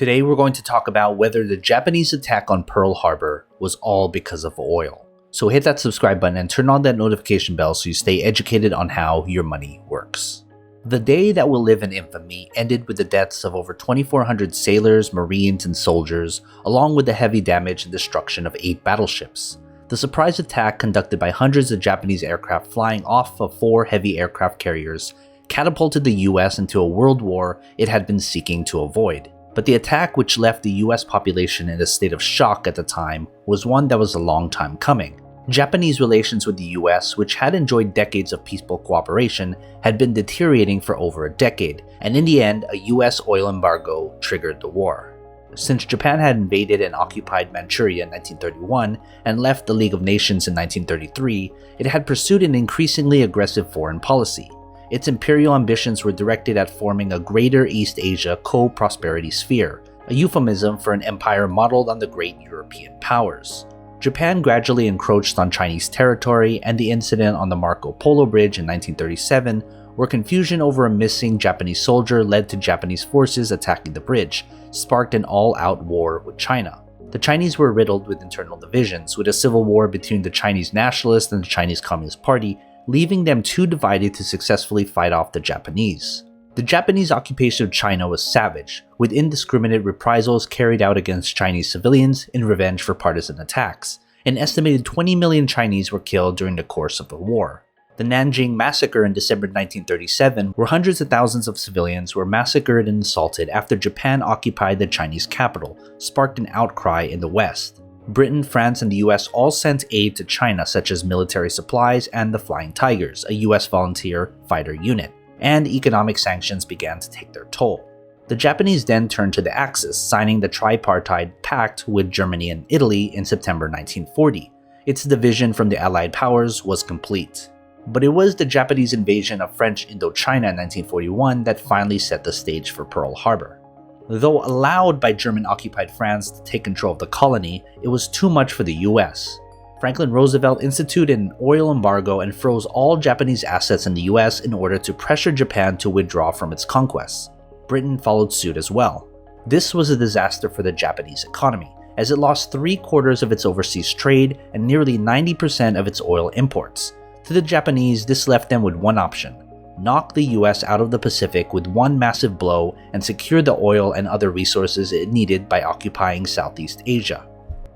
Today we're going to talk about whether the Japanese attack on Pearl Harbor was all because of oil. So hit that subscribe button and turn on that notification bell so you stay educated on how your money works. The day that will live in infamy ended with the deaths of over 2,400 sailors, marines, and soldiers, along with the heavy damage and destruction of 8 battleships. The surprise attack, conducted by hundreds of Japanese aircraft flying off of 4 heavy aircraft carriers, catapulted the US into a world war it had been seeking to avoid. But the attack, which left the US population in a state of shock at the time, was one that was a long time coming. Japanese relations with the US, which had enjoyed decades of peaceful cooperation, had been deteriorating for over a decade, and in the end, a US oil embargo triggered the war. Since Japan had invaded and occupied Manchuria in 1931 and left the League of Nations in 1933, it had pursued an increasingly aggressive foreign policy. Its imperial ambitions were directed at forming a greater East Asia co-prosperity sphere, a euphemism for an empire modeled on the great European powers. Japan gradually encroached on Chinese territory, and the incident on the Marco Polo Bridge in 1937, where confusion over a missing Japanese soldier led to Japanese forces attacking the bridge, sparked an all-out war with China. The Chinese were riddled with internal divisions, with a civil war between the Chinese nationalists and the Chinese Communist Party, leaving them too divided to successfully fight off the Japanese. The Japanese occupation of China was savage, with indiscriminate reprisals carried out against Chinese civilians in revenge for partisan attacks. An estimated 20 million Chinese were killed during the course of the war. The Nanjing Massacre in December 1937, where hundreds of thousands of civilians were massacred and assaulted after Japan occupied the Chinese capital, sparked an outcry in the West. Britain, France, and the US all sent aid to China, such as military supplies and the Flying Tigers, a US volunteer fighter unit, and economic sanctions began to take their toll. The Japanese then turned to the Axis, signing the Tripartite Pact with Germany and Italy in September 1940. Its division from the Allied powers was complete. But it was the Japanese invasion of French Indochina in 1941 that finally set the stage for Pearl Harbor. Though allowed by German-occupied France to take control of the colony, it was too much for the US. Franklin Roosevelt instituted an oil embargo and froze all Japanese assets in the US in order to pressure Japan to withdraw from its conquests. Britain followed suit as well. This was a disaster for the Japanese economy, as it lost 3/4 of its overseas trade and nearly 90% of its oil imports. To the Japanese, this left them with one option: knock the US out of the Pacific with one massive blow and secure the oil and other resources it needed by occupying Southeast Asia.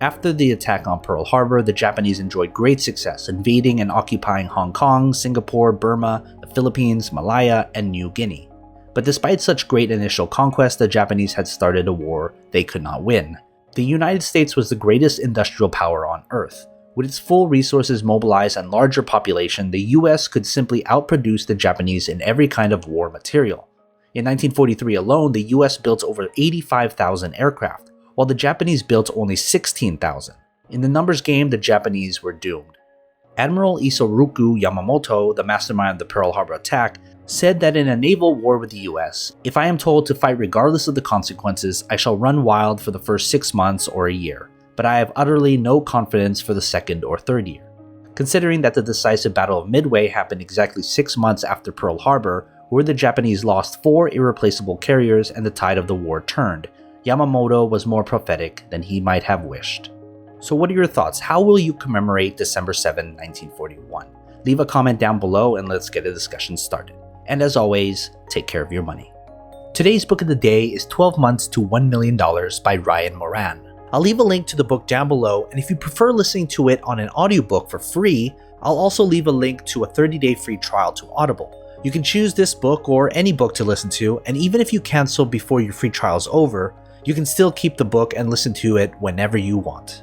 After the attack on Pearl Harbor, the Japanese enjoyed great success, invading and occupying Hong Kong, Singapore, Burma, the Philippines, Malaya, and New Guinea. But despite such great initial conquest, the Japanese had started a war they could not win. The United States was the greatest industrial power on Earth. With its full resources mobilized and larger population, the US could simply outproduce the Japanese in every kind of war material. In 1943 alone, the US built over 85,000 aircraft, while the Japanese built only 16,000. In the numbers game, the Japanese were doomed. Admiral Isoroku Yamamoto, the mastermind of the Pearl Harbor attack, said that in a naval war with the US, "If I am told to fight regardless of the consequences, I shall run wild for the first 6 months or a year. But I have utterly no confidence for the second or third year." Considering that the decisive Battle of Midway happened exactly 6 months after Pearl Harbor, where the Japanese lost 4 irreplaceable carriers and the tide of the war turned, Yamamoto was more prophetic than he might have wished. So what are your thoughts? How will you commemorate December 7, 1941? Leave a comment down below and let's get a discussion started. And as always, take care of your money. Today's book of the day is 12 Months to $1 Million by Ryan Moran. I'll leave a link to the book down below, and if you prefer listening to it on an audiobook for free, I'll also leave a link to a 30-day free trial to Audible. You can choose this book or any book to listen to, and even if you cancel before your free trial is over, you can still keep the book and listen to it whenever you want.